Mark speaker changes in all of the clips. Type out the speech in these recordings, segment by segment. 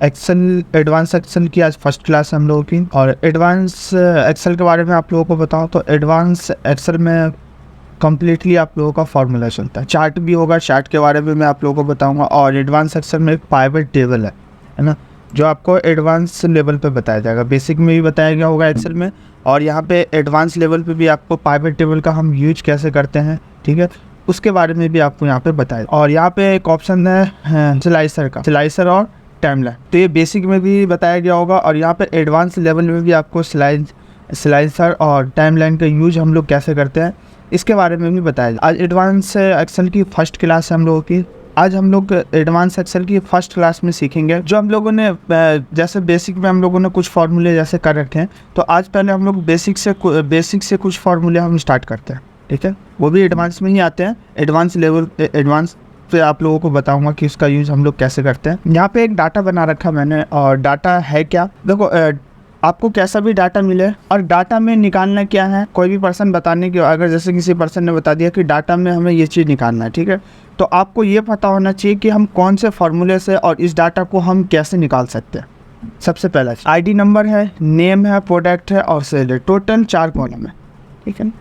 Speaker 1: Excel advance Excel की आज first class है हम लोगों की। और एडवांस एक्सेल के बारे में आप लोगों को बताऊं तो एडवांस एक्सेल में कम्प्लीटली आप लोगों का फार्मूला चलता है। चार्ट भी होगा, चार्ट के बारे में मैं आप लोगों को बताऊंगा। और एडवांस एक्सेल में एक पाइवट टेबल है ना, जो आपको एडवांस लेवल पे बताया जाएगा। बेसिक में भी बताया गया होगा एक्सेल में, और यहाँ पे एडवांस लेवल पे भी आपको पाइवट टेबल का हम यूज कैसे करते हैं, ठीक है, उसके बारे में भी आपको यहाँ पे बताया। और यहाँ पे एक ऑप्शन है स्लाइसर का, स्लाइसर और टाइमलाइन, तो ये बेसिक में भी बताया गया होगा। और यहाँ पे एडवांस लेवल में भी आपको स्लाइसर और टाइमलाइन का यूज हम लोग कैसे करते हैं इसके बारे में भी बताया। आज एडवांस एक्सेल की फर्स्ट क्लास है हम लोगों की। आज हम लोग एडवांस एक्सेल की फर्स्ट क्लास में सीखेंगे जो हम लोगों ने जैसे बेसिक में हम लोगों ने कुछ फार्मूले जैसे कर रखे हैं, तो आज पहले हम लोग बेसिक से कुछ फार्मूले हम स्टार्ट करते हैं, ठीक है। वो भी एडवांस में ही आते हैं। एडवांस लेवल एडवांस पे आप लोगों को बताऊंगा कि उसका यूज़ हम लोग कैसे करते हैं। यहाँ पे एक डाटा बना रखा मैंने, और डाटा है क्या, देखो आपको कैसा भी डाटा मिले और डाटा में निकालना क्या है, कोई भी पर्सन बताने की, अगर जैसे किसी पर्सन ने बता दिया कि डाटा में हमें ये चीज़ निकालना है, ठीक है, तो आपको ये पता होना चाहिए कि हम कौन से फार्मूले से और इस डाटा को हम कैसे निकाल सकते हैं। सबसे पहला आईडी नंबर है, नेम है, प्रोडक्ट है और सेल है। टोटल 4 कॉलम है, ठीक है।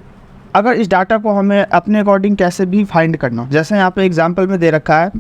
Speaker 1: अगर इस डाटा को हमें अपने अकॉर्डिंग कैसे भी फाइंड करना हो, जैसे यहाँ पे एग्जांपल में दे रखा है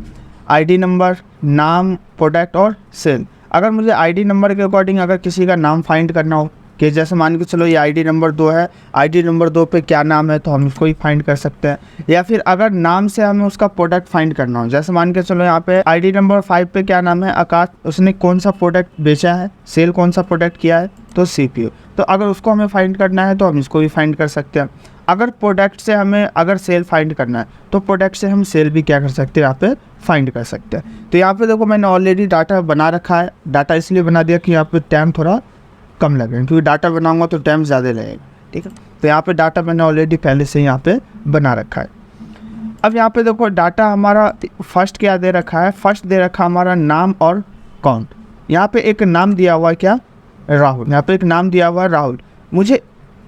Speaker 1: आईडी नंबर, नाम, प्रोडक्ट और सेल। अगर मुझे आईडी नंबर के अकॉर्डिंग अगर किसी का नाम फाइंड करना हो, कि जैसे मान के चलो ये आईडी नंबर 2 है, आईडी नंबर 2 पे क्या नाम है, तो हम उसको ही फाइंड कर सकते हैं। या फिर अगर नाम से हमें उसका प्रोडक्ट फाइंड करना हो, जैसे मान के चलो यहाँ पे आईडी नंबर 5 पे क्या नाम है, आकाश, उसने कौन सा प्रोडक्ट बेचा है, सेल कौन सा प्रोडक्ट किया है, तो CPU। तो अगर उसको हमें फाइंड करना है तो हम इसको भी फाइंड कर सकते हैं। अगर प्रोडक्ट से हमें अगर सेल फाइंड करना है तो प्रोडक्ट से हम सेल भी क्या कर सकते हैं, यहाँ पे फाइंड कर सकते हैं। तो यहाँ पे देखो मैंने ऑलरेडी डाटा बना रखा है। डाटा इसलिए बना दिया कि यहाँ पे टाइम थोड़ा कम लगेगा, क्योंकि डाटा बनाऊंगा तो टाइम ज़्यादा लगेगा, ठीक है। तो यहाँ पे डाटा मैंने ऑलरेडी पहले से यहाँ पे बना रखा है। अब यहाँ पे देखो डाटा हमारा फर्स्ट क्या दे रखा है, फर्स्ट दे रखा हमारा नाम और काउंट। यहाँ पे एक नाम दिया हुआ है क्या, राहुल। यहाँ पे एक नाम दिया हुआ है राहुल। मुझे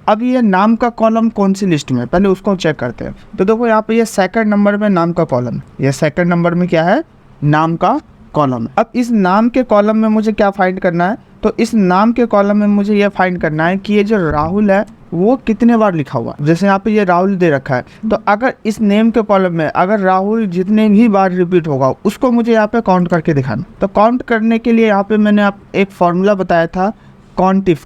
Speaker 1: अब ये नाम का कॉलम कौन सी लिस्ट में, पहले उसको चेक करते हैं। तो देखो यहाँ पे ये सेकंड नंबर में नाम का कॉलम है, ये सेकंड नंबर में क्या है, नाम का कॉलम है। अब इस नाम के कॉलम में मुझे क्या फाइंड करना है, तो इस नाम के कॉलम में मुझे ये फाइंड करना है कि ये जो राहुल है वो कितने बार लिखा हुआ है। जैसे यहाँ पे ये राहुल दे रखा है, तो अगर इस नेम के कॉलम में अगर राहुल जितने भी बार रिपीट होगा उसको मुझे यहाँ पे काउंट करके दिखाना। तो काउंट करने के लिए यहाँ पे मैंने आप एक फॉर्मूला बताया था कॉन्टिफ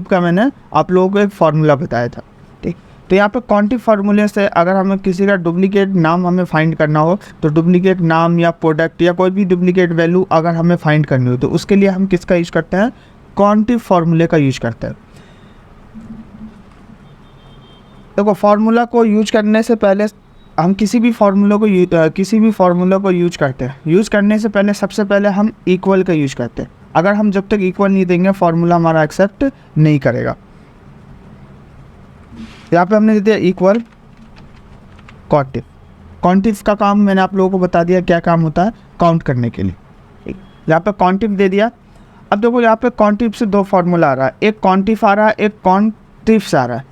Speaker 1: का मैंने आप लोगों को एक फार्मूला बताया था, ठीक। तो यहाँ पे कॉन्टिफ फार्मूले से अगर हमें किसी का डुप्लीकेट नाम हमें फाइंड करना हो, तो डुप्लीकेट नाम या प्रोडक्ट या कोई भी डुप्लीकेट वैल्यू अगर हमें फाइंड करनी हो, तो उसके लिए हम किसका यूज करते हैं, कॉन्टिफ फार्मूले का यूज करते हैं। देखो फार्मूला को यूज करने से पहले हम किसी भी फार्मूला को यूज करते हैं, यूज करने से पहले सबसे पहले हम इक्वल का यूज करते हैं। अगर हम जब तक इक्वल नहीं देंगे फार्मूला हमारा एक्सेप्ट नहीं करेगा। यहाँ पे हमने दे दिया इक्वल कॉन्टिफ का काम मैंने आप लोगों को बता दिया क्या काम होता है, काउंट करने के लिए। यहाँ पे कॉन्टिफ दे दिया। अब देखो यहाँ पे कॉन्टिफ से 2 फार्मूला आ रहा है, एक कॉन्टिफ आ रहा है, एक कॉन्टिफ से आ रहा है,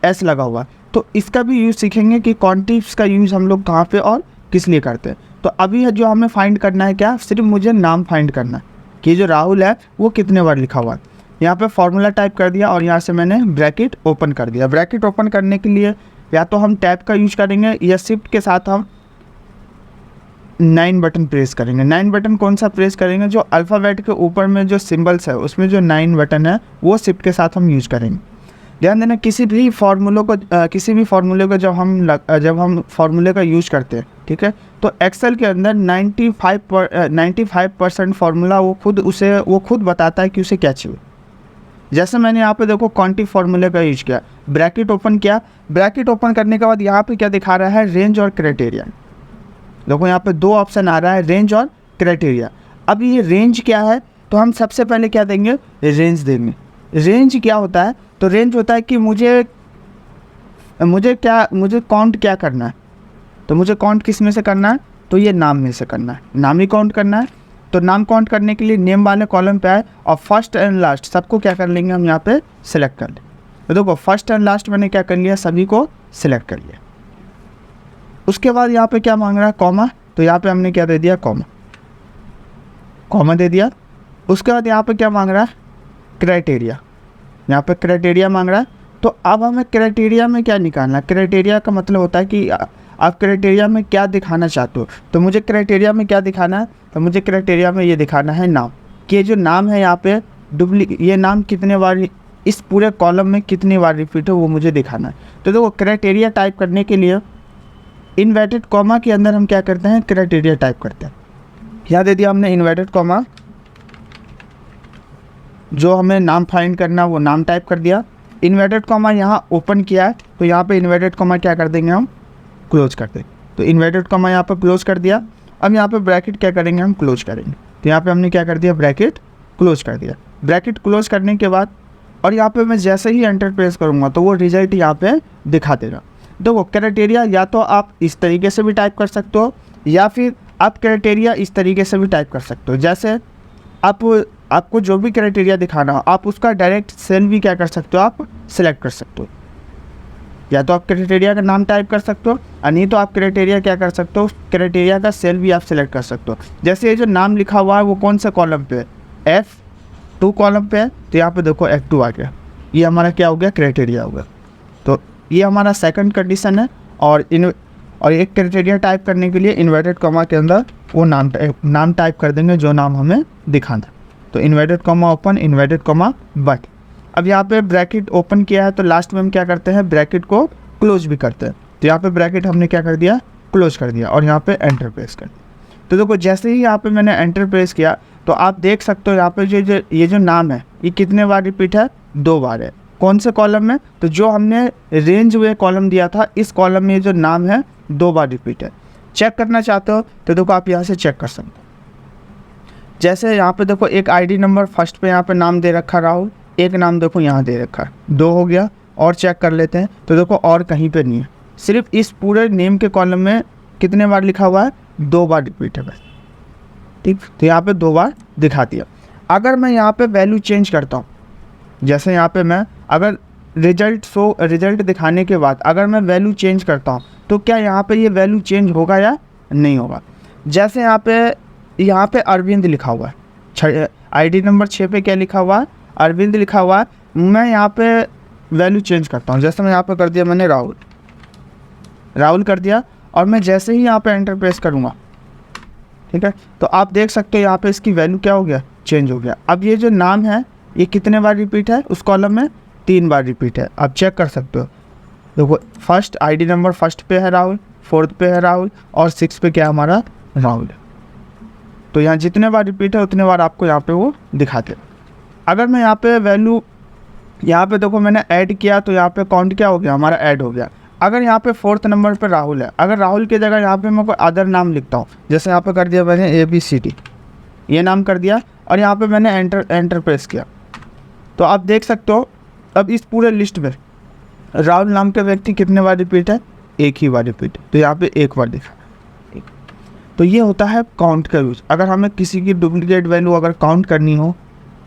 Speaker 1: एस लगा हुआ। तो इसका भी यूज़ सीखेंगे कि कॉन्टिफ्स का यूज़ हम लोग कहाँ पे और किस लिए करते हैं। तो अभी जो हमें फाइंड करना है क्या, सिर्फ मुझे नाम फाइंड करना है कि जो राहुल है वो कितने बार लिखा हुआ है। यहाँ पे फार्मूला टाइप कर दिया और यहाँ से मैंने ब्रैकेट ओपन कर दिया। ब्रैकेट ओपन करने के लिए या तो हम टैब का यूज करेंगे या शिफ्ट के साथ हम 9 बटन प्रेस करेंगे। 9 बटन कौन सा प्रेस करेंगे, जो अल्फ़ाबेट के ऊपर में जो सिम्बल्स है उसमें जो 9 बटन है वो शिफ्ट के साथ हम यूज करेंगे। ध्यान देना किसी भी फार्मूले को जब हम फार्मूले का यूज करते हैं, ठीक है, तो एक्सेल के अंदर 95% फार्मूला वो खुद बताता है कि उसे क्या चाहिए। जैसे मैंने यहाँ पे देखो कॉन्टिफ फार्मूले का यूज किया, ब्रैकेट ओपन किया। ब्रैकेट ओपन करने के बाद यहाँ पे क्या दिखा रहा है, रेंज और क्राइटेरिया। देखो यहाँ पे 2 ऑप्शन आ रहा है, रेंज और क्राइटेरिया। अब ये रेंज क्या है, तो हम सबसे पहले क्या देंगे, रेंज देंगे। रेंज क्या होता है, तो रेंज होता है कि मुझे काउंट क्या करना है। तो मुझे काउंट किस में से करना है, तो ये नाम में से करना है, नाम ही काउंट करना है। तो नाम काउंट करने के लिए नेम वाले कॉलम पे आए और फर्स्ट एंड लास्ट सबको क्या कर लेंगे, हम यहाँ पे सिलेक्ट कर लें। तो देखो फर्स्ट एंड लास्ट मैंने क्या कर लिया, सभी को सिलेक्ट कर लिया। उसके बाद यहाँ पे क्या मांग रहा है, कॉमा। तो यहाँ पे हमने क्या दे दिया, कॉमा दे दिया। उसके बाद यहाँ पे क्या मांग रहा है, क्राइटेरिया, यहाँ पे क्राइटेरिया मांग रहा है। तो अब हमें क्राइटेरिया में क्या निकालना है, क्राइटेरिया का मतलब होता है कि आप क्राइटेरिया में क्या दिखाना चाहते हो। तो मुझे क्राइटेरिया में क्या दिखाना है, तो मुझे क्राइटेरिया में ये दिखाना है नाम, कि जो नाम है यहाँ पे ये नाम कितने बार इस पूरे कॉलम में कितनी बार रिपीट है वो मुझे दिखाना है। तो देखो क्राइटेरिया टाइप करने के लिए इन्वर्टेड कॉमा के अंदर हम क्या करते हैं, क्राइटेरिया टाइप करते हैं। यहाँ दे दिया हमने इन्वर्टेड कॉमा, जो हमें नाम फाइंड करना वो नाम टाइप कर दिया। इन्वर्टेड कॉमा यहाँ ओपन किया है, तो यहाँ पे इन्वर्टेड कॉमा क्या कर देंगे हम, क्लोज कर देंगे। तो इन्वर्टेड कॉमा यहाँ पर क्लोज कर दिया। अब यहाँ पे ब्रैकेट क्या करेंगे, हम क्लोज करेंगे। तो यहाँ पे हमने क्या कर दिया, ब्रैकेट क्लोज कर दिया। ब्रैकेट क्लोज करने के बाद और यहाँ पे मैं जैसे ही एंटर प्रेस करूँगा तो वो रिजल्ट यहाँ पे दिखा देगा। देखो क्राइटेरिया या तो आप इस तरीके से भी टाइप कर सकते हो, या फिर आप क्राइटेरिया इस तरीके से भी टाइप कर सकते हो। जैसे आपको जो भी क्राइटेरिया दिखाना हो, आप उसका डायरेक्ट सेल भी क्या कर सकते हो, आप सिलेक्ट कर सकते हो। या तो आप क्राइटेरिया का नाम टाइप कर सकते हो, और नहीं तो आप क्राइटेरिया क्या कर सकते हो, क्राइटेरिया का सेल भी आप सिलेक्ट कर सकते हो। जैसे ये जो नाम लिखा हुआ है वो कौन से कॉलम पे है, F2 कॉलम पे है, तो यहाँ पे देखो F2 आ गया, ये हमारा क्या हो गया, क्राइटेरिया हो गया। तो ये हमारा सेकंड कंडीशन है। और एक क्राइटेरिया टाइप करने के लिए इन्वर्टेड कॉमा के अंदर वो नाम टाइप कर देंगे जो नाम हमें दिखाना। तो inverted comma open, inverted comma but. अब यहाँ पे ब्रैकेट ओपन किया है तो लास्ट में हम क्या करते हैं, ब्रैकेट को क्लोज भी करते हैं। तो यहाँ पे ब्रैकेट हमने क्या कर दिया, क्लोज कर दिया, और यहाँ पे एंटर प्रेस कर दिया। तो देखो जैसे ही यहाँ पे मैंने एंटर प्रेस किया तो आप देख सकते हो यहाँ पे ये जो नाम है ये कितने बार रिपीट है, 2 बार है। कौन से कॉलम में, तो जो हमने रेंज हुए कॉलम दिया था इस कॉलम में जो नाम है 2 बार रिपीट है। चेक करना चाहते हो तो देखो आप यहाँ से चेक कर सकते हो। जैसे यहाँ पे देखो एक आईडी नंबर फर्स्ट पे यहाँ पे नाम दे रखा राहुल, एक नाम देखो यहाँ दे रखा है, 2 हो गया। और चेक कर लेते हैं तो देखो और कहीं पे नहीं है, सिर्फ इस पूरे नेम के कॉलम में कितने बार लिखा हुआ है, 2 बार रिपीट है बस, ठीक। तो यहाँ पे 2 बार दिखा दिया। अगर मैं यहाँ पे वैल्यू चेंज करता हूँ, जैसे यहाँ पे मैं अगर रिजल्ट दिखाने के बाद अगर मैं वैल्यू चेंज करता हूँ तो क्या यहाँ पे ये वैल्यू चेंज होगा या नहीं होगा। जैसे यहाँ पे अरविंद लिखा हुआ है, आईडी नंबर 6 पे क्या लिखा हुआ है, अरविंद लिखा हुआ है। मैं यहाँ पे वैल्यू चेंज करता हूँ, जैसे मैं यहाँ पे कर दिया मैंने राहुल कर दिया, और मैं जैसे ही यहाँ पे एंटर प्रेस करूँगा, ठीक है, तो आप देख सकते हो यहाँ पे इसकी वैल्यू क्या हो गया, चेंज हो गया। अब ये जो नाम है ये कितने बार रिपीट है, उस कॉलम में 3 बार रिपीट है। आप चेक कर सकते हो, देखो फर्स्ट आईडी नंबर फर्स्ट पे है राहुल, 4th पे है राहुल, और 6 पे क्या हमारा राहुल है। तो यहाँ जितने बार रिपीट है उतने बार आपको यहाँ पे वो दिखाते। अगर मैं यहाँ पे वैल्यू यहाँ पे देखो मैंने ऐड किया तो यहाँ पे काउंट क्या हो गया, हमारा ऐड हो गया। अगर यहाँ पे 4th नंबर पे राहुल है, अगर राहुल की जगह यहाँ पे मैं कोई अदर नाम लिखता हूँ, जैसे यहाँ पे कर दिया मैंने ABCD ये नाम कर दिया, और यहाँ पे मैंने एंटर प्रेस किया, तो आप देख सकते हो अब इस पूरे लिस्ट में राहुल नाम के व्यक्ति कितने बार रिपीट है, 1 ही बार रिपीट है। तो यहाँ पे 1 बार दिखा। तो ये होता है काउंट का यूज़। अगर हमें किसी की डुप्लीकेट वैल्यू अगर काउंट करनी हो,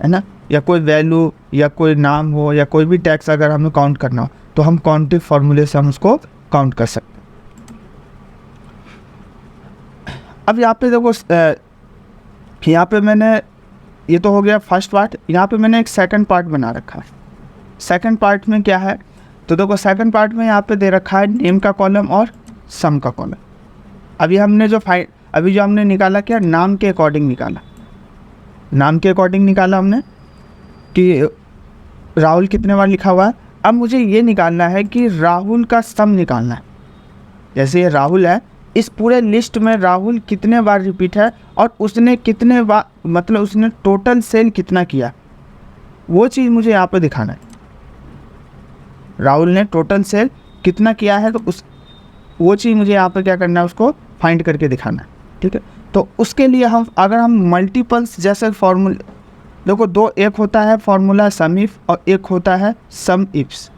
Speaker 1: है ना, या कोई वैल्यू या कोई नाम हो या कोई भी टैक्स अगर हमें काउंट करना हो तो हम काउंटिंग फार्मूले से हम उसको काउंट कर सकते हैं। अब यहाँ पे देखो यहाँ पे मैंने, ये तो हो गया फर्स्ट पार्ट, यहाँ पे मैंने एक सेकंड पार्ट बना रखा है। सेकंड पार्ट में क्या है, तो देखो सेकंड पार्ट में यहाँ पे दे रखा है नेम का कॉलम और सम का कॉलम। अभी जो हमने निकाला क्या, नाम के अकॉर्डिंग निकाला, नाम के अकॉर्डिंग निकाला हमने कि राहुल कितने बार लिखा हुआ है। अब मुझे ये निकालना है कि राहुल का सम निकालना है। जैसे ये राहुल है, इस पूरे लिस्ट में राहुल कितने बार रिपीट है और उसने कितने बार, मतलब उसने टोटल सेल कितना किया, वो चीज़ मुझे यहाँ पे दिखाना है। राहुल ने टोटल सेल कितना किया है, तो वो चीज़ मुझे यहाँ पे क्या करना है, उसको फाइंड करके दिखाना है, ठीक है। तो उसके लिए अगर हम मल्टीपल्स जैसे फॉर्मूला, देखो 2, एक होता है फॉर्मूला सम इफ और एक होता है सम इफ्स,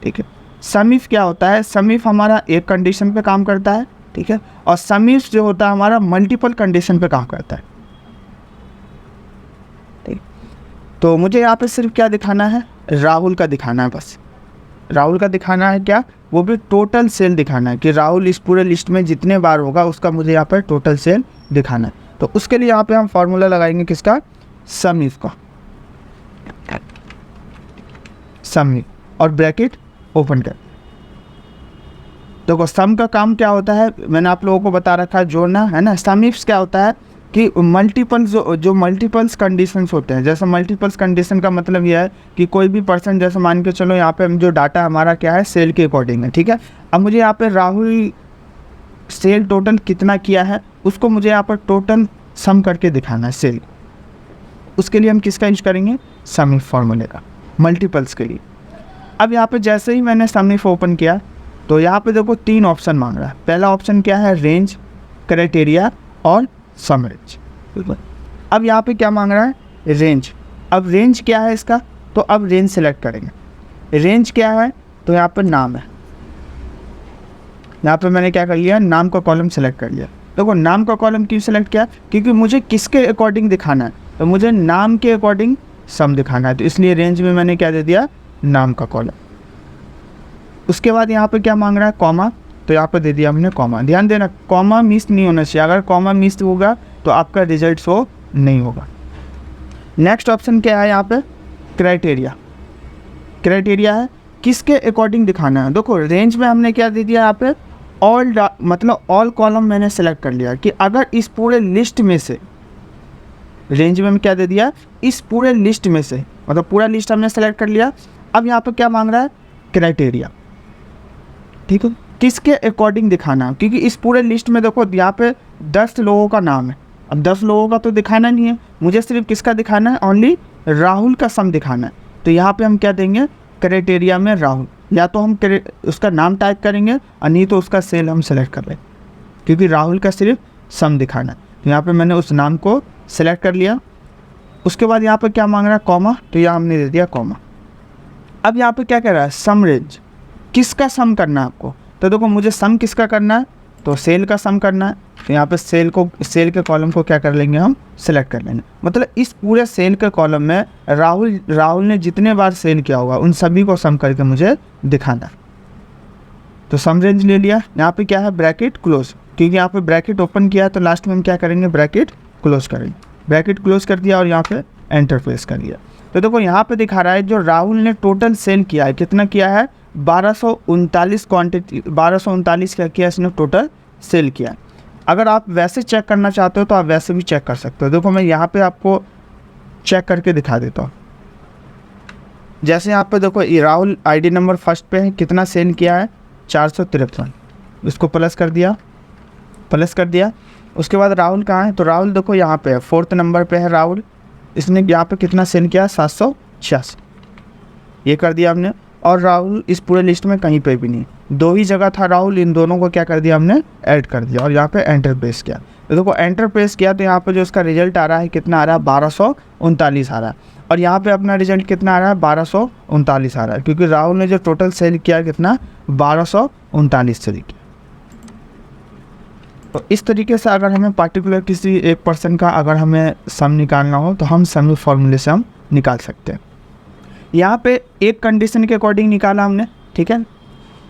Speaker 1: ठीक है। सम इफ क्या होता है, सम इफ हमारा एक कंडीशन पे काम करता है, ठीक है, और सम इफ जो होता है हमारा मल्टीपल कंडीशन पे काम करता है, ठीक। तो मुझे यहाँ पे सिर्फ क्या दिखाना है, राहुल का दिखाना है, बस राहुल का दिखाना है। क्या, वो भी टोटल सेल दिखाना है कि राहुल इस पूरे लिस्ट में जितने बार होगा उसका मुझे यहाँ पर टोटल सेल दिखाना है। तो उसके लिए यहाँ पे हम फार्मूला लगाएंगे किसका, सम इफ का, सम इफ और ब्रैकेट ओपन कर। देखो सम का काम क्या होता है, मैंने आप लोगों को बता रखा है, जोड़ना है ना। सम इफ्स क्या होता है कि मल्टीपल्स जो मल्टीपल्स कंडीशंस होते हैं, जैसे मल्टीपल्स कंडीशन का मतलब यह है कि कोई भी पर्सन, जैसे मान के चलो यहाँ पे जो डाटा हमारा क्या है सेल के अकॉर्डिंग है, ठीक है। अब मुझे यहाँ पे राहुल सेल टोटल कितना किया है उसको मुझे यहाँ पर टोटल सम करके दिखाना है सेल। उसके लिए हम किसका यूज करेंगे, सम इफ फॉर्मूले का, मल्टीपल्स के लिए। अब यहाँ पे जैसे ही मैंने सम इफ ओपन किया तो यहाँ पे देखो 3 ऑप्शन मांग रहा है। पहला ऑप्शन क्या है, रेंज, क्राइटेरिया और सम रेंज। अब यहाँ पे क्या मांग रहा है, रेंज। अब रेंज क्या है इसका, तो अब रेंज सेलेक्ट करेंगे। रेंज क्या है, तो यहाँ पे नाम है। यहाँ पे मैंने क्या कर लिया, नाम का कॉलम सेलेक्ट कर लिया। देखो नाम का कॉलम क्यों सेलेक्ट किया, क्योंकि मुझे किसके अकॉर्डिंग दिखाना है, तो मुझे नाम के अकॉर्डिंग सम दिखाना है, तो इसलिए रेंज में मैंने क्या दे दिया, नाम का कॉलम। उसके बाद यहाँ पे क्या मांग रहा है, कॉमा, तो यहाँ पे दे दिया हमने कॉमा। ध्यान देना कॉमा मिस नहीं होना चाहिए, अगर कॉमा मिस होगा तो आपका रिजल्ट शो नहीं होगा। नेक्स्ट ऑप्शन क्या है यहाँ पे, क्राइटेरिया। क्राइटेरिया है किसके अकॉर्डिंग दिखाना है। देखो रेंज में हमने क्या दे दिया यहाँ पे, ऑल, मतलब ऑल कॉलम मैंने सेलेक्ट कर लिया कि अगर इस पूरे लिस्ट में से, रेंज में क्या दे दिया, इस पूरे लिस्ट में से, मतलब पूरा लिस्ट हमने सेलेक्ट कर लिया। अब यहाँ पे क्या मांग रहा है, क्राइटेरिया, ठीक है, किसके अकॉर्डिंग दिखाना है, क्योंकि इस पूरे लिस्ट में देखो यहाँ पे 10 लोगों का नाम है। अब 10 लोगों का तो दिखाना नहीं है, मुझे सिर्फ किसका दिखाना है, ओनली राहुल का सम दिखाना है। तो यहाँ पे हम क्या देंगे, क्राइटेरिया में राहुल, या तो हम उसका नाम टाइप करेंगे और नहीं तो उसका सेल हम सेलेक्ट कर लें, क्योंकि राहुल का सिर्फ सम दिखाना है। तो यहाँ पे मैंने उस नाम को सेलेक्ट कर लिया। उसके बाद यहाँ पे क्या मांग रहा है, कॉमा, तो यहाँ हमने दे दिया कॉमा। अब यहाँ पे क्या कह रहा है, सम रेंज, किसका सम करना है आपको, तो देखो मुझे सम किसका करना है, तो सेल का सम करना है। तो यहाँ पे सेल के कॉलम को क्या कर लेंगे, हम सेलेक्ट कर लेंगे। मतलब इस पूरे सेल के कॉलम में राहुल ने जितने बार सेल किया होगा उन सभी को सम करके मुझे दिखाना। तो सम रेंज ले लिया। यहाँ पे क्या है, ब्रैकेट क्लोज, क्योंकि यहाँ पे ब्रैकेट ओपन किया है तो लास्ट में हम क्या करेंगे, ब्रैकेट क्लोज करेंगे। ब्रैकेट क्लोज कर दिया और यहाँ पे एंटर प्रेस कर दिया। तो देखो यहाँ पे दिखा रहा है जो राहुल ने टोटल सेल किया है, कितना किया है, 1239 क्वांटिटी, 1239 क्या किया इसने टोटल सेल किया। अगर आप वैसे चेक करना चाहते हो तो आप वैसे भी चेक कर सकते हो। देखो मैं यहाँ पे आपको चेक करके दिखा देता हूँ। जैसे यहाँ पे देखो ये राहुल आईडी नंबर फर्स्ट पे है, कितना सेल किया है, 453, इसको प्लस कर दिया। उसके बाद राहुल कहाँ है, तो राहुल देखो यहाँ पे है, 4th नंबर पे है राहुल, इसने यहाँ पे कितना सेल किया, 786, ये कर दिया हमने। और राहुल इस पूरे लिस्ट में कहीं पे भी नहीं, 2 ही जगह था राहुल, इन दोनों को क्या कर दिया हमने, ऐड कर दिया और यहाँ पे एंटर प्रेस किया। तो देखो एंटर प्रेस किया तो यहाँ पे जो इसका रिजल्ट आ रहा है कितना आ रहा है, 1239 आ रहा है। और यहाँ पे अपना रिजल्ट कितना आ रहा है, 1239 आ रहा है, क्योंकि राहुल ने जो टोटल सेल किया कितना, 1239 सेल किया। तो इस तरीके से अगर हमें पार्टिकुलर किसी एक पर्सन का अगर हमें सम निकालना हो तो हम सम फॉर्मूले से हम निकाल सकते हैं। यहाँ पे एक कंडीशन के अकॉर्डिंग निकाला हमने, ठीक है।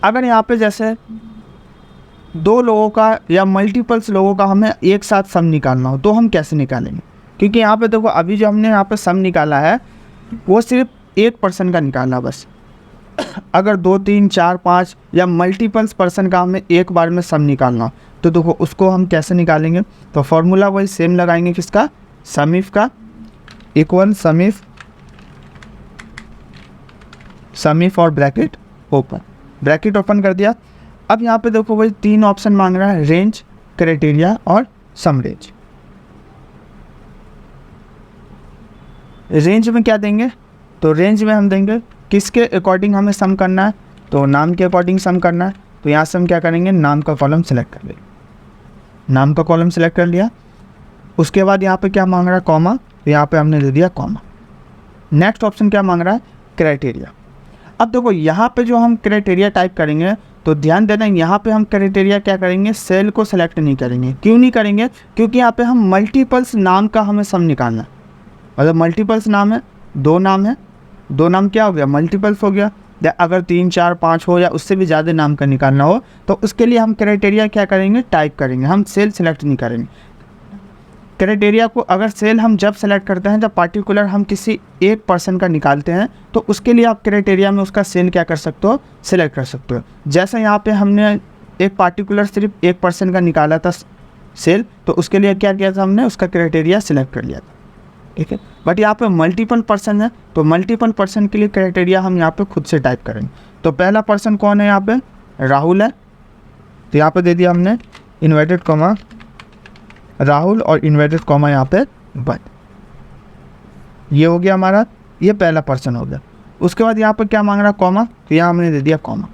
Speaker 1: अगर यहाँ पे जैसे 2 लोगों का या मल्टीपल्स लोगों का हमें एक साथ सम निकालना हो तो हम कैसे निकालेंगे, क्योंकि यहाँ पे देखो अभी जो हमने यहाँ पे सम निकाला है वो सिर्फ एक पर्सन का निकाला बस। अगर 2, 3, 4, 5 या मल्टीपल्स पर्सन का हमें एक बार में सम निकालना हो तो देखो उसको हम कैसे निकालेंगे, तो फॉर्मूला वही सेम लगाएंगे, किसका, सम इफ का, इक्वल सम इफ और ब्रैकेट ओपन कर दिया। अब यहाँ पे देखो वही 3 ऑप्शन मांग रहा है, रेंज, क्राइटेरिया और सम रेंज। रेंज में क्या देंगे, तो रेंज में हम देंगे किसके अकॉर्डिंग हमें सम करना है, तो नाम के अकॉर्डिंग सम करना है। तो यहाँ से हम क्या करेंगे, नाम का कॉलम सेलेक्ट कर लेंगे, नाम का कॉलम सेलेक्ट कर लिया। उसके बाद यहाँ पे क्या मांग रहा है, कॉमा, तो यहाँ पे हमने दे दिया कॉमा। नेक्स्ट ऑप्शन क्या मांग रहा है, क्राइटेरिया। अब देखो यहाँ पे जो हम क्राइटेरिया टाइप करेंगे तो ध्यान देना यहाँ पे हम क्राइटेरिया क्या करेंगे, सेल को सेलेक्ट नहीं करेंगे। क्यों नहीं करेंगे, क्योंकि यहाँ पे हम मल्टीपल्स नाम का हमें सम निकालना है। मतलब मल्टीपल्स नाम है, 2 नाम है, 2 नाम क्या हो गया, मल्टीपल्स हो गया। अगर 3, 4, 5 हो या उससे भी ज़्यादा नाम का निकालना हो तो उसके लिए हम क्राइटेरिया क्या करेंगे, टाइप करेंगे, हम सेल सेलेक्ट नहीं करेंगे। क्राइटेरिया को अगर सेल हम जब सेलेक्ट करते हैं, जब पार्टिकुलर हम किसी एक पर्सन का निकालते हैं, तो उसके लिए आप क्राइटेरिया में उसका सेल क्या कर सकते हो, सिलेक्ट कर सकते हो। जैसे यहाँ पे हमने एक पार्टिकुलर सिर्फ एक पर्सन का निकाला था सेल, तो उसके लिए क्या किया था, हमने उसका क्राइटेरिया सिलेक्ट कर लिया था, ठीक है। बट यहाँ पे मल्टीपल पर्सन है, तो मल्टीपल पर्सन के लिए क्राइटेरिया हम यहाँ पे खुद से टाइप करेंगे। तो पहला पर्सन कौन है, यहाँ पे राहुल है, तो यहाँ पे दे दिया हमने इन्वर्टेड कॉमा राहुल और इन्वर्टेड कॉमा यहाँ पे बंद। ये हो गया हमारा, ये पहला पर्सन हो गया। उसके बाद यहाँ पे क्या मांग रहा है, कॉमा, तो यहाँ हमने दे दिया कॉमा।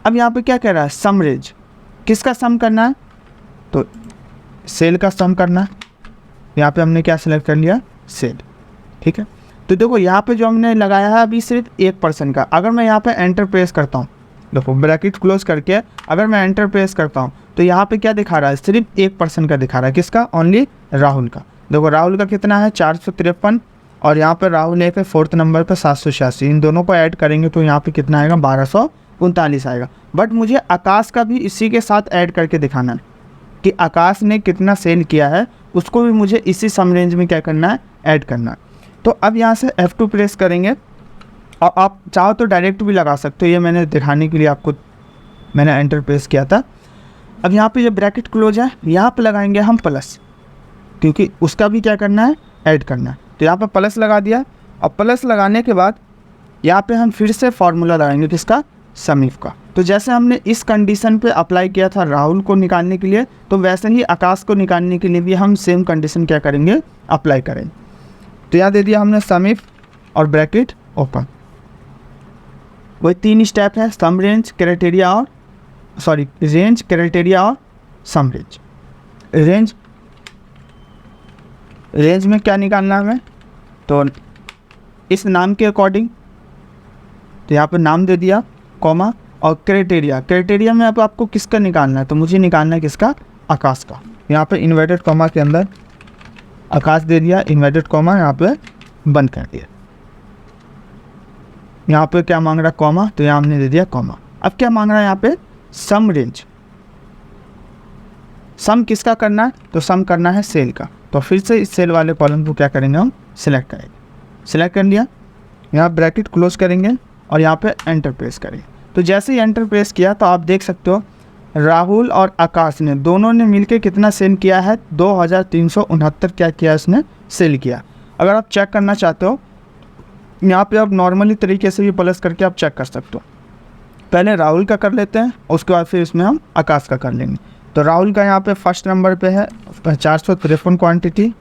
Speaker 1: अब यहाँ पे क्या कह रहा है, सम रेंज, किसका सम करना है, तो सेल का सम करना है। यहाँ पे हमने क्या सिलेक्ट कर लिया, सेल, ठीक है। तो देखो यहाँ पे जो हमने लगाया है अभी सिर्फ एक पर्सन का, अगर मैं यहाँ पे एंटर प्रेस करता हूँ, देखो ब्रैकेट क्लोज करके अगर मैं एंटर प्रेस करता हूँ, तो यहाँ पे क्या दिखा रहा है, सिर्फ एक पर्सन का दिखा रहा है, किसका, ओनली राहुल का। देखो राहुल का कितना है 453, और यहाँ पे राहुल है पे 4th नंबर पे 786, इन दोनों को ऐड करेंगे तो यहाँ पे कितना आएगा, 1239 आएगा। बट मुझे आकाश का भी इसी के साथ ऐड करके दिखाना है कि आकाश ने कितना सेल किया है, उसको भी मुझे इसी सम रेंज में क्या करना है, ऐड करना है। तो अब यहाँ से F2 प्रेस करेंगे, और आप चाहो तो डायरेक्ट भी लगा सकते हो, ये मैंने दिखाने के लिए आपको मैंने एंटर प्रेस किया था। अब यहाँ पे जब ब्रैकेट क्लोज है, यहाँ पे लगाएंगे हम प्लस, क्योंकि उसका भी क्या करना है, ऐड करना है। तो यहाँ पे प्लस लगा दिया, और प्लस लगाने के बाद यहाँ पे हम फिर से फार्मूला लगाएंगे, किसका, सम इफ का। तो जैसे हमने इस कंडीशन पे अप्लाई किया था राहुल को निकालने के लिए, तो वैसे ही आकाश को निकालने के लिए भी हम सेम कंडीशन क्या करेंगे, अप्लाई करेंगे। तो यहाँ दे दिया हमने सम इफ और ब्रैकेट ओपन। वही 3 स्टेप है, सम रेंज, क्राइटेरिया और रेंज, क्राइटेरिया और सम रेंज। रेंज में क्या निकालना है हमें, तो इस नाम के अकॉर्डिंग, तो यहाँ पर नाम दे दिया कॉमा, और क्राइटेरिया में अब आपको किसका निकालना है, तो मुझे निकालना है किसका, आकाश का। यहाँ पे इन्वर्टेड कॉमा के अंदर आकाश दे दिया, इन्वर्टेड कॉमा यहाँ पे बंद कर दिया। यहाँ पे क्या मांग रहा है, कॉमा, तो यहाँ हमने दे दिया कॉमा। अब क्या मांग रहा है यहाँ पे, सम रेंज, सम किसका करना है, तो सम करना है सेल का। तो फिर से इस सेल वाले कॉलम को क्या करेंगे, हम सिलेक्ट करेंगे। सिलेक्ट कर लिया, यहाँ ब्रैकेट क्लोज करेंगे और यहाँ पे एंटर प्रेस करेंगे। तो जैसे ही एंटर प्रेस किया तो आप देख सकते हो राहुल और आकाश ने दोनों ने मिलके कितना सेल किया है, 2369 क्या किया इसने, सेल किया। अगर आप चेक करना चाहते हो, यहाँ पे आप नॉर्मली तरीके से भी प्लस करके आप चेक कर सकते हो। पहले राहुल का कर लेते हैं, उसके बाद फिर इसमें हम आकाश का कर लेंगे। तो राहुल का यहाँ पे फर्स्ट नंबर पे है 453 क्वांटिटी,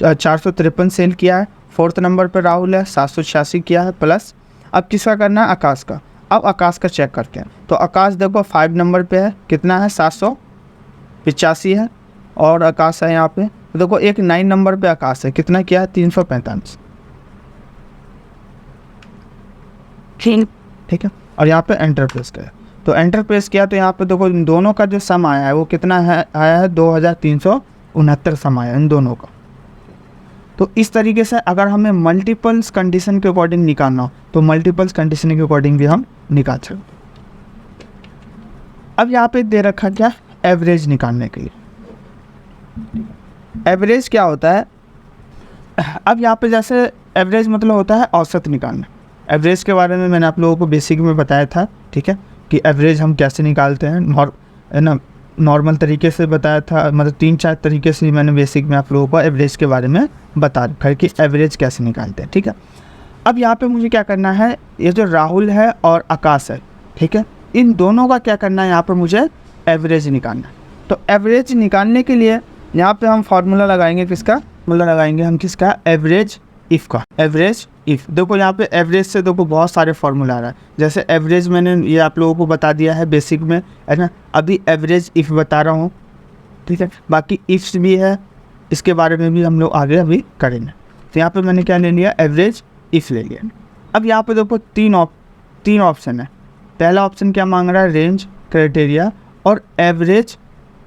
Speaker 1: 453 सेल किया है। 4th नंबर पे राहुल है, 786 किया है प्लस। अब किसका करना है, आकाश का। अब आकाश का चेक करते हैं, तो आकाश देखो 5 नंबर पे है, कितना है, 785 है, और आकाश है यहाँ पे, तो देखो एक 9 नंबर पे आकाश है, कितना किया है, 345, ठीक है। और यहाँ पे एंटर प्रेस किया, तो एंटर प्रेस किया तो यहाँ पे देखो इन दोनों का जो सम आया है वो कितना है, आया है 2369 सम आया इन दोनों का। तो इस तरीके से अगर हमें मल्टीपल्स कंडीशन के अकॉर्डिंग निकालना हो, तो मल्टीपल्स कंडीशन के अकॉर्डिंग भी हम निकाल सकते। अब यहाँ पे दे रखा क्या, एवरेज निकालने के लिए। एवरेज क्या होता है, अब यहाँ पे जैसे एवरेज मतलब होता है औसत निकालना। एवरेज के बारे में मैंने आप लोगों को बेसिक में बताया था, ठीक है, कि एवरेज हम कैसे निकालते हैं, है ना, नॉर्मल तरीके से बताया था, मतलब 3-4 तरीके से मैंने बेसिक में आप लोगों को एवरेज के बारे में बता रखा है कि एवरेज कैसे निकालते हैं, ठीक है। अब यहाँ पे मुझे क्या करना है, ये जो राहुल है और आकाश है, ठीक है, इन दोनों का क्या करना है, यहाँ पर मुझे एवरेज निकालना है। तो एवरेज निकालने के लिए यहाँ पे हम फार्मूला लगाएंगे, किसका फार्मूला लगाएंगे हम, किसका, एवरेज इफ़ का। एवरेज इफ़, देखो यहाँ पे एवरेज से देखो बहुत सारे फार्मूला आ रहा है। जैसे एवरेज मैंने ये आप लोगों को बता दिया है बेसिक में, है ना, अभी एवरेज इफ़ बता रहा हूँ, ठीक है। बाकी इफ्स भी है, इसके बारे में भी हम लोग आगे अभी करेंगे। तो यहाँ पे मैंने क्या ले लिया, एवरेज इफ़ ले लिया। अब यहाँ पे देखो तीन ऑप्शन है। पहला ऑप्शन क्या मांग रहा है, रेंज, क्राइटेरिया और एवरेज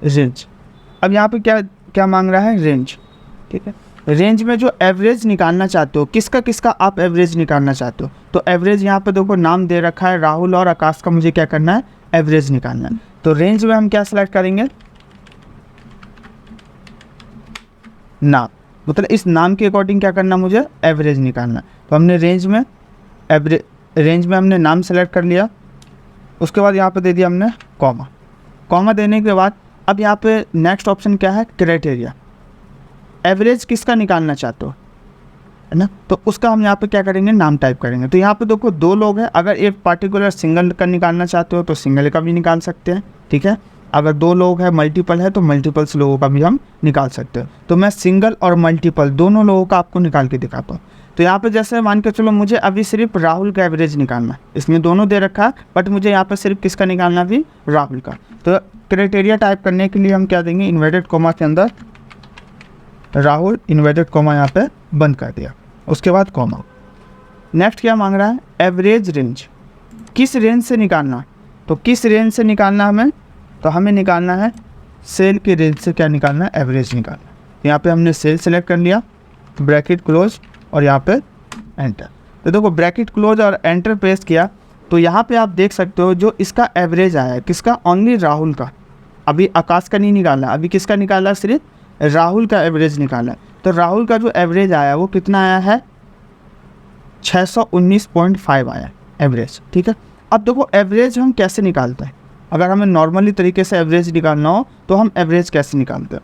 Speaker 1: रेंज। अब यहाँ पे क्या मांग रहा है, रेंज, ठीक है। रेंज में जो एवरेज निकालना चाहते हो, किसका आप एवरेज निकालना चाहते हो, तो एवरेज यहाँ पे देखो नाम दे रखा है राहुल और आकाश का, मुझे क्या करना है, एवरेज निकालना है। तो रेंज में हम क्या सेलेक्ट करेंगे, नाम, मतलब इस नाम के अकॉर्डिंग क्या करना, मुझे एवरेज निकालना। तो हमने रेंज में हमने नाम सेलेक्ट कर लिया। उसके बाद यहाँ पे दे दिया हमने कॉमा। कॉमा देने के बाद अब यहाँ पे नेक्स्ट ऑप्शन क्या है, क्राइटेरिया। एवरेज किसका निकालना चाहते हो, है ना, तो उसका हम यहाँ पे क्या करेंगे, नाम टाइप करेंगे। तो यहाँ पे देखो 2 लोग हैं, अगर एक पार्टिकुलर सिंगल का निकालना चाहते हो तो सिंगल का भी निकाल सकते हैं, ठीक है। अगर 2 लोग हैं, मल्टीपल है, तो मल्टीपल्स लोगों का भी हम निकाल सकते हैं। तो मैं सिंगल और मल्टीपल दोनों लोगों का आपको निकाल के दिखाता हूँ। तो यहाँ पे जैसे मान के चलो मुझे अभी सिर्फ राहुल का एवरेज निकालना है, इसमें दोनों दे रखा है, बट मुझे यहाँ पे सिर्फ किसका निकालना भी, राहुल का। तो क्राइटेरिया टाइप करने के लिए हम क्या देंगे, इन्वर्टेड कॉमा के अंदर राहुल, इन्वर्टेड कॉमा यहाँ पे बंद कर दिया, उसके बाद कॉमा। नेक्स्ट क्या मांग रहा है, एवरेज रेंज, किस रेंज से निकालना। तो किस रेंज से निकालना हमें, तो हमें निकालना है सेल की रेंज से, क्या निकालना है, एवरेज निकालना। यहाँ पे हमने सेल सेलेक्ट कर लिया, ब्रैकेट क्लोज और यहाँ पे एंटर। तो देखो ब्रैकेट क्लोज और एंटर प्रेस किया तो यहाँ पे आप देख सकते हो जो इसका एवरेज आया है, किसका, ओनली राहुल का। अभी आकाश का नहीं निकाला, अभी किसका निकाला, सिर्फ राहुल का एवरेज निकाला है। तो राहुल का जो एवरेज आया वो कितना आया है, 619.5 आया एवरेज, ठीक है। अब देखो एवरेज हम कैसे निकालते हैं, अगर हमें नॉर्मली तरीके से एवरेज निकालना हो तो हम एवरेज कैसे निकालते हैं।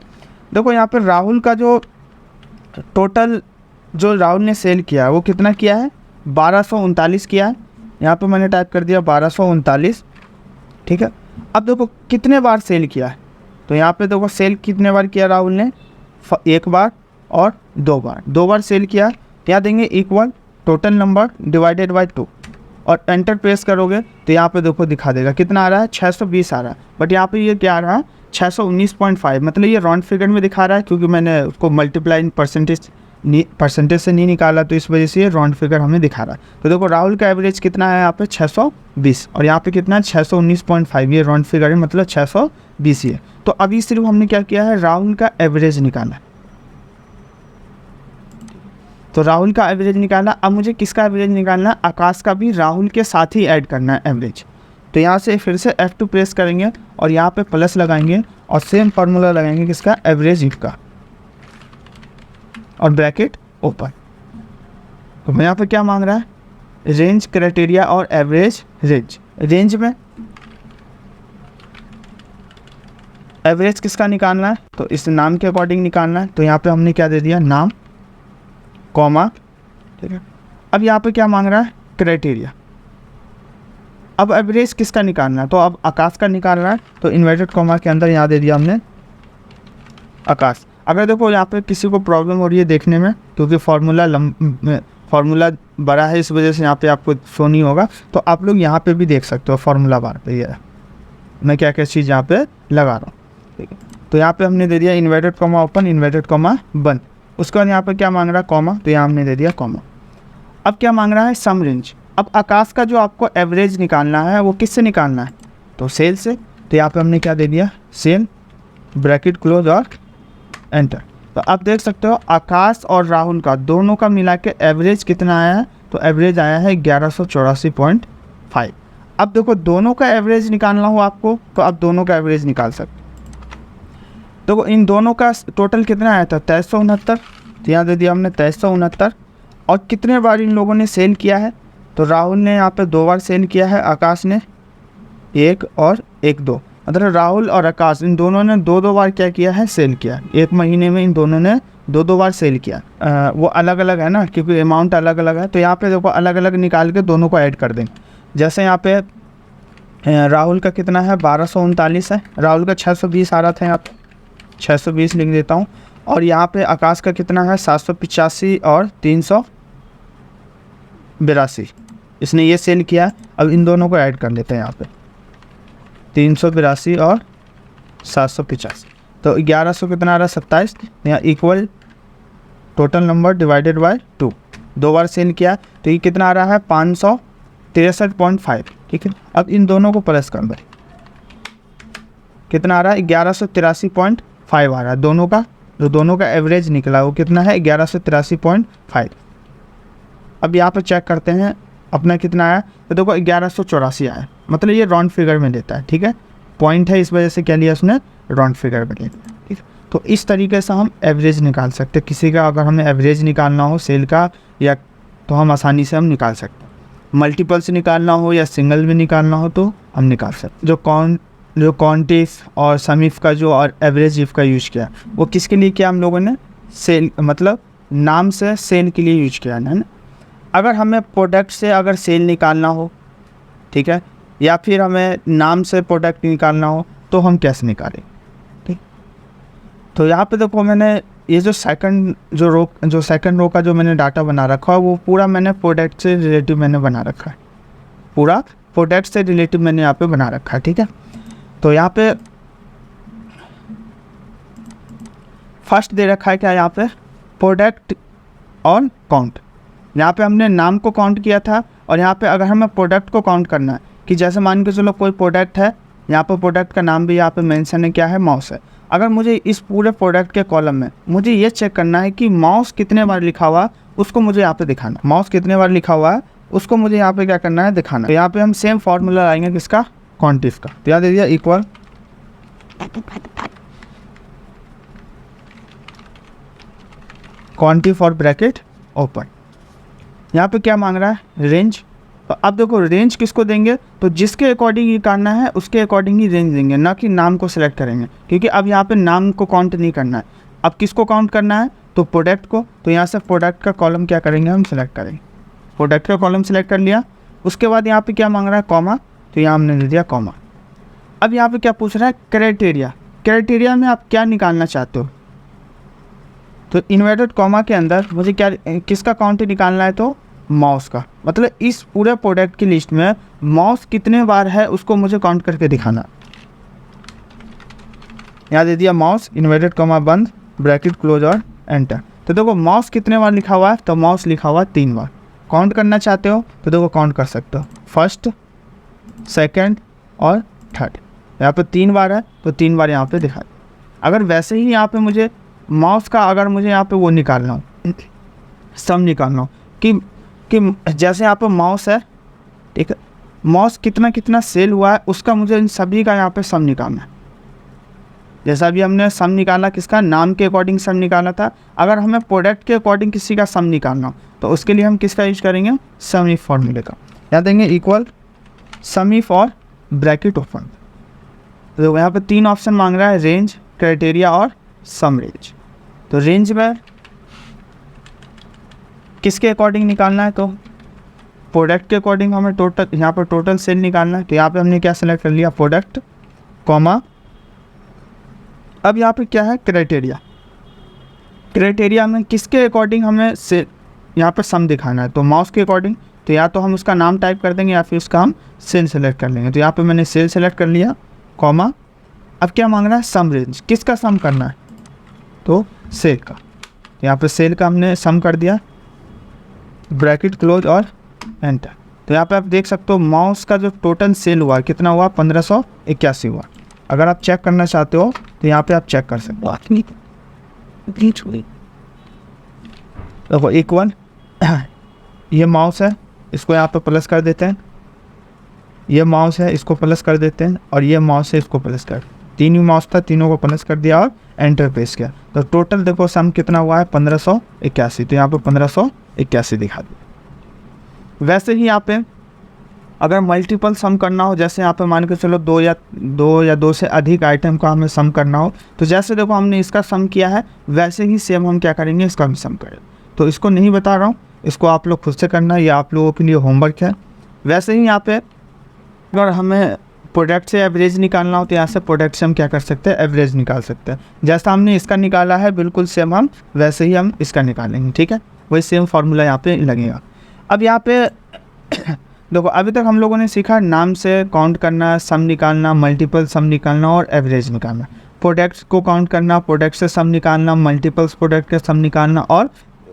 Speaker 1: देखो यहाँ पर राहुल का जो टोटल जो राहुल ने सेल किया है वो कितना किया है, 1239 किया है। यहाँ पे मैंने टाइप कर दिया 1239, ठीक है। अब देखो कितने बार सेल किया है, तो यहाँ पे देखो सेल कितने बार किया राहुल ने, 1 बार और 2 बार, 2 बार सेल किया। यहाँ देंगे equal total number divided by 2 और एंटर प्रेस करोगे तो यहाँ पे देखो दिखा देगा कितना आ रहा है, 620 आ रहा है। बट यहाँ पे ये क्या आ रहा है, 619.5, मतलब ये राउंड फिगर में दिखा रहा है क्योंकि मैंने उसको मल्टीप्लाई इन परसेंटेज से नहीं निकाला, तो इस वजह से ये राउंड फिगर हमें दिखा रहा है। तो देखो राहुल का एवरेज कितना है यहाँ पे, 620 और यहाँ पे कितना है, 619.5, ये राउंड फिगर है, मतलब 620 ही है। तो अभी सिर्फ हमने क्या किया है, राहुल का एवरेज निकाला। तो राहुल का एवरेज निकाला। अब मुझे किसका एवरेज निकालना है, आकाश का भी राहुल के साथ ही ऐड करना है एवरेज। तो यहाँ से फिर से F2 प्रेस करेंगे और यहाँ पे प्लस लगाएंगे और सेम फार्मूला लगाएंगे किसका, एवरेज का, और ब्रैकेट ओपन। तो मैं यहाँ पे क्या मांग रहा है, रेंज, क्राइटेरिया और एवरेज रेंज। रेंज में एवरेज किसका निकालना है, तो इस नाम के अकॉर्डिंग निकालना है। तो यहाँ पे हमने क्या दे दिया, नाम, कॉमा, ठीक है। अब यहाँ पे क्या मांग रहा है, क्राइटेरिया। अब एवरेज किसका निकालना है, तो अब आकाश का निकाल रहा है। तो इन्वर्टेड कॉमा के अंदर यहाँ दे दिया हमने आकाश। अगर देखो यहाँ पे किसी को प्रॉब्लम हो रही है देखने में, क्योंकि फार्मूला बड़ा है, इस वजह से यहाँ पे आपको शो नहीं होगा, तो आप लोग यहाँ पे भी देख सकते हो फार्मूला बार पे, ये मैं क्या क्या चीज़ यहाँ पे लगा रहा हूँ, ठीक है। तो यहाँ पे हमने दे दिया inverted comma open, inverted comma बंद। उसके बाद यहाँ पे क्या मांग रहा है, कॉमा, तो यहाँ हमने दे दिया कॉमा। अब क्या मांग रहा है, सम रेंज। अब आकाश का जो आपको एवरेज निकालना है वो किससे निकालना है, तो सेल से। तो यहाँ पे हमने क्या दे दिया, सेल, ब्रैकेट क्लोज और एंटर। तो आप देख सकते हो आकाश और राहुल का दोनों का मिला के एवरेज कितना आया है, तो एवरेज आया है 1184.5। अब देखो दोनों का एवरेज निकालना हो आपको तो आप दोनों का एवरेज निकाल सकते। देखो इन दोनों का टोटल कितना आया था, 2369। तो यहाँ दे दिया हमने 2369। और कितने बार इन लोगों ने सेल किया है, तो राहुल ने यहाँ पे 2 बार सेल किया है, आकाश ने 1 और 1-2, मतलब राहुल और आकाश इन दोनों ने 2-2 बार क्या किया है, सेल किया। 1 महीने में इन दोनों ने 2-2 बार सेल किया। वो अलग अलग है ना, क्योंकि अमाउंट अलग अलग है। तो यहाँ पे देखो अलग अलग निकाल के दोनों को ऐड कर देंगे। जैसे यहाँ पे राहुल का कितना है, 1239 है, राहुल का 620 आ रहा था, यहाँ पे 620 लिख देता हूँ। और यहाँ पे आकाश का कितना है, 785 और 382, इसने ये सेल किया। अब इन दोनों को ऐड कर लेते हैं यहाँ पे, 382 और 785, तो 1100 कितना आ रहा है, 27। यहाँ equal total number divided by 2, 2 बार सेल किया तो ये कितना आ रहा है, 563.5, ठीक है। अब इन दोनों को प्लस कर दो, कितना आ रहा है, 1183.5 आ रहा है। दोनों का जो दोनों का एवरेज निकला वो कितना है, 1183.5। अब यहाँ पर चेक करते हैं अपना कितना आया, तो देखो 1184 आया, मतलब ये राउंड फिगर में देता है, ठीक है। पॉइंट है इस वजह से क्या लिया उसने, राउंड फिगर में लिया, ठीक है। तो इस तरीके से हम एवरेज निकाल सकते हैं। किसी का अगर हमें एवरेज निकालना हो सेल का या तो हम आसानी से हम निकाल सकते हैं। मल्टीपल से निकालना हो या सिंगल में निकालना हो तो हम निकाल सकते हैं। जो कॉन्टिफ और सम इफ का जो और एवरेज इफ का यूज किया वो किसके लिए किया हम लोगों ने, सेल मतलब नाम से सेल के लिए यूज किया है ना। अगर हमें प्रोडक्ट से अगर सेल निकालना हो, ठीक है, या फिर हमें नाम से प्रोडक्ट निकालना हो तो हम कैसे निकालें, ठीक। तो यहाँ पे देखो मैंने ये जो सेकंड रो का जो मैंने डाटा बना रखा है वो पूरा मैंने प्रोडक्ट से रिलेटिव मैंने बना रखा है, पूरा प्रोडक्ट से रिलेटिव मैंने यहाँ पे बना रखा है, ठीक है। तो यहाँ पे फर्स्ट दे रखा है क्या, यहाँ पे प्रोडक्ट और काउंट। यहाँ पे हमने नाम को काउंट किया था और यहाँ पे अगर हमें प्रोडक्ट को काउंट करना है कि जैसे मान के चलो कोई प्रोडक्ट है, यहाँ पर प्रोडक्ट का नाम भी यहाँ पे मेंशन है, क्या है, माउस है। अगर मुझे इस पूरे प्रोडक्ट के कॉलम में मुझे ये चेक करना है कि माउस कितने बार लिखा हुआ उसको मुझे यहाँ पे दिखाना, माउस कितने बार लिखा हुआ है उसको मुझे यहाँ पे क्या करना है, दिखाना। तो यहाँ पे हम सेम फार्मूला लाएंगे किसका, क्वांटिफ का। तो याद दे दिया इक्वल क्वांटिफ और ब्रैकेट ओपन। यहाँ पे क्या मांग रहा है, रेंज। तो अब देखो रेंज किसको देंगे, तो जिसके अकॉर्डिंग ये करना है उसके अकॉर्डिंग ही रेंज देंगे, ना कि नाम को सिलेक्ट करेंगे, क्योंकि अब यहाँ पे नाम को काउंट नहीं करना है। अब किसको काउंट करना है, तो प्रोडक्ट को। तो यहाँ से प्रोडक्ट का कॉलम क्या करेंगे, हम सिलेक्ट करेंगे। प्रोडक्ट का कॉलम सिलेक्ट कर लिया। उसके बाद यहाँ पे क्या मांग रहा है, कॉमा। तो यहाँ हमने दे दिया कॉमा। अब यहाँ पे क्या पूछ रहा है, क्राइटेरिया। क्राइटेरिया में आप क्या निकालना चाहते हो, तो इन्वर्टेड कॉमा के अंदर मुझे क्या किसका काउंट निकालना है, तो माउस का। मतलब इस पूरे प्रोडक्ट की लिस्ट में माउस कितने बार है उसको मुझे काउंट करके दिखाना। यहाँ दे दिया माउस, इन्वर्टेड कॉमा बंद, ब्रैकेट क्लोज और एंटर। तो देखो माउस कितने बार लिखा हुआ है, तो माउस लिखा हुआ है 3 बार। काउंट करना चाहते हो तो देखो काउंट कर सकते हो, फर्स्ट, सेकंड और थर्ड। यहाँ पे 3 बार है तो 3 बार यहाँ पे दिखा। अगर वैसे ही यहाँ पे मुझे माउस का अगर मुझे यहाँ पे वो निकालना हो, सम निकालना हो कि जैसे यहाँ पे माउस है, ठीक है, माउस कितना कितना सेल हुआ है उसका मुझे इन सभी का यहाँ पे सम निकालना है। जैसा भी हमने सम निकाला किसका, नाम के अकॉर्डिंग सम निकाला था। अगर हमें प्रोडक्ट के अकॉर्डिंग किसी का सम निकालना हो तो उसके लिए हम किसका यूज करेंगे, सम इफ फॉर्मूले का। यहाँ देंगे इक्वल सम इफ और ब्रैकेट ओपन। तो यहाँ पे 3 ऑप्शन मांग रहा है, रेंज, क्राइटेरिया और सम रेंज। तो रेंज में किसके अकॉर्डिंग निकालना है, तो प्रोडक्ट के अकॉर्डिंग हमें टोटल यहाँ पर टोटल सेल निकालना है। तो यहाँ पे हमने क्या सेलेक्ट कर लिया, प्रोडक्ट, कॉमा। अब यहाँ पे क्या है, क्राइटेरिया। क्राइटेरिया में किसके अकॉर्डिंग हमें से यहाँ पर सम दिखाना है, तो माउस के अकॉर्डिंग। तो या तो हम उसका नाम टाइप कर देंगे या फिर उसका हम सेल सेलेक्ट कर लेंगे। तो यहाँ पे मैंने सेल सेलेक्ट कर लिया, कॉमा। अब क्या मांग रहा है, सम रेंज। किसका सम करना है, तो सेल का। तो यहाँ पे सेल का हमने सम कर दिया, ब्रैकेट क्लोज और एंटर। तो यहाँ पे आप देख सकते हो माउस का जो टोटल सेल हुआ कितना हुआ, 1581 हुआ। अगर आप चेक करना चाहते हो तो यहाँ पे आप चेक कर सकते हो। देखो इक्वल ये माउस है, इसको यहाँ पे प्लस कर देते हैं, ये माउस है इसको प्लस कर देते हैं, और ये माउस है इसको प्लस कर। 3 ही माउस था, तीनों को प्लस कर दिया और एंटर प्रेस किया। तो टोटल देखो सम कितना हुआ है, 1581। तो यहाँ पे 1581 दिखा दिया। वैसे ही यहाँ पे अगर मल्टीपल सम करना हो, जैसे यहाँ पे मान के चलो 2 या 2 से अधिक आइटम का हमें सम करना हो, तो जैसे देखो हमने इसका सम किया है वैसे ही सेम हम क्या करेंगे, इसका भी सम करें। तो इसको नहीं बता रहा हूँ, इसको आप लोग खुद से करना, ये आप लोगों के लिए होमवर्क है। वैसे ही यहाँ पे अगर हमें प्रोडक्ट से एवरेज निकालना हो तो यहाँ से प्रोडक्ट से हम क्या कर सकते हैं, एवरेज निकाल सकते हैं। जैसा हमने इसका निकाला है बिल्कुल सेम हम वैसे ही हम इसका निकालेंगे, ठीक है। वही सेम फार्मूला यहाँ पे लगेगा। अब यहाँ पे देखो अभी तक हम लोगों ने सीखा नाम से काउंट करना, सम निकालना, मल्टीपल सम निकालना और एवरेज निकालना। प्रोडक्ट्स को काउंट करना, प्रोडक्ट से सम निकालना, मल्टीपल्स प्रोडक्ट का सम निकालना और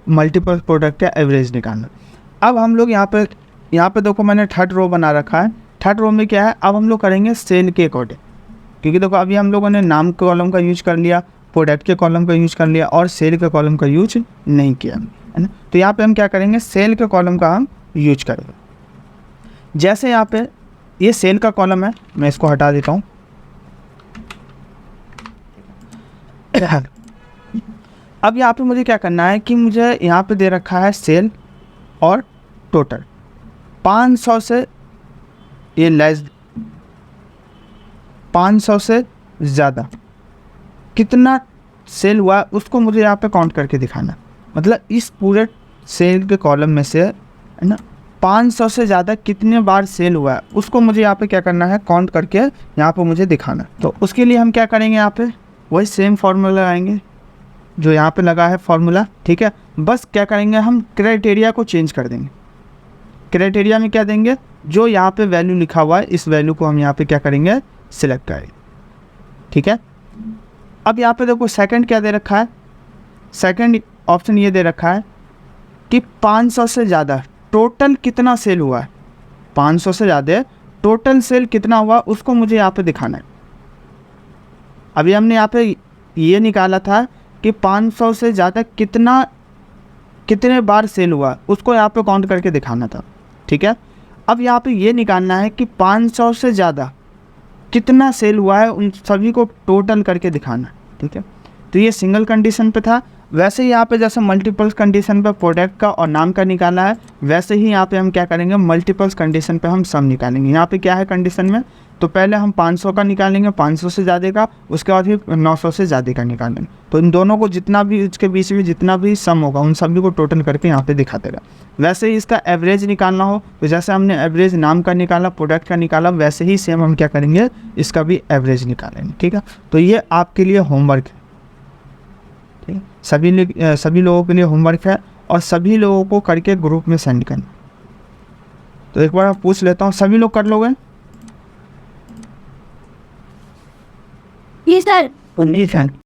Speaker 1: मल्टीपल प्रोडक्ट का एवरेज निकालना। अब हम लोग यहाँ पे देखो मैंने थर्ड रो बना रखा है। थर्ड रो में क्या है, अब हम लोग करेंगे सेल के अकॉर्डिंग, क्योंकि देखो अभी हम लोगों ने नाम के कॉलम का यूज कर लिया, प्रोडक्ट के कॉलम का यूज कर लिया और सेल के कॉलम का यूज नहीं किया, है ना। तो यहाँ पे हम क्या करेंगे, सेल के कॉलम का हम यूज करेंगे। जैसे यहाँ पे ये सेल का कॉलम है, मैं इसको हटा देता हूँ। अब यहाँ पे मुझे क्या करना है कि मुझे यहाँ पे दे रखा है सेल और टोटल 500 से ये लेस 500 से ज़्यादा कितना सेल हुआ है उसको मुझे यहाँ पे काउंट करके दिखाना। मतलब इस पूरे सेल के कॉलम में से है ना 500 से ज़्यादा कितने बार सेल हुआ है उसको मुझे यहाँ पे क्या करना है काउंट करके यहाँ पे मुझे दिखाना। तो उसके लिए हम क्या करेंगे यहाँ पे वही सेम फार्मूला लगाएंगे जो यहाँ पे लगा है फार्मूला, ठीक है। बस क्या करेंगे हम क्राइटेरिया को चेंज कर देंगे। क्राइटेरिया में क्या देंगे जो यहाँ पे वैल्यू लिखा हुआ है इस वैल्यू को हम यहाँ पे क्या करेंगे सिलेक्ट करेंगे, ठीक है। अब यहाँ पे देखो सेकंड क्या दे रखा है, सेकंड ऑप्शन ये दे रखा है कि 500 से ज़्यादा टोटल कितना सेल हुआ है, 500 से ज़्यादा टोटल सेल कितना हुआ उसको मुझे यहाँ पे दिखाना है। अभी हमने यहाँ पे ये निकाला था कि 500 से ज़्यादा कितने बार सेल हुआ उसको यहाँ पे काउंट करके दिखाना था, ठीक है। अब यहाँ पे ये निकालना है कि 500 से ज़्यादा कितना सेल हुआ है उन सभी को टोटल करके दिखाना, ठीक है। तो ये सिंगल कंडीशन पे था। वैसे ही यहाँ पे जैसे मल्टीपल्स कंडीशन पे प्रोडक्ट का और नाम का निकाला है वैसे ही यहाँ पे हम क्या करेंगे मल्टीपल्स कंडीशन पे हम सम निकालेंगे। यहाँ पे क्या है कंडीशन में तो पहले हम 500 का निकालेंगे 500 से ज़्यादा का, उसके बाद फिर 900 से ज़्यादा का निकालेंगे। तो इन दोनों को जितना भी इसके बीच में जितना भी सम होगा उन सभी को टोटल करके यहाँ पे दिखा देगा। वैसे ही इसका एवरेज निकालना हो तो जैसे हमने एवरेज नाम का निकाला प्रोडक्ट का निकाला वैसे ही सेम हम क्या करेंगे इसका भी एवरेज निकालेंगे, ठीक है। तो ये आपके लिए होमवर्क है, ठीक है। सभी लोगों के लिए होमवर्क है और सभी लोगों को करके ग्रुप में सेंड करना। तो एक बार पूछ लेता हूँ सभी लोग कर लोगे?
Speaker 2: जी सर।
Speaker 1: जी सर।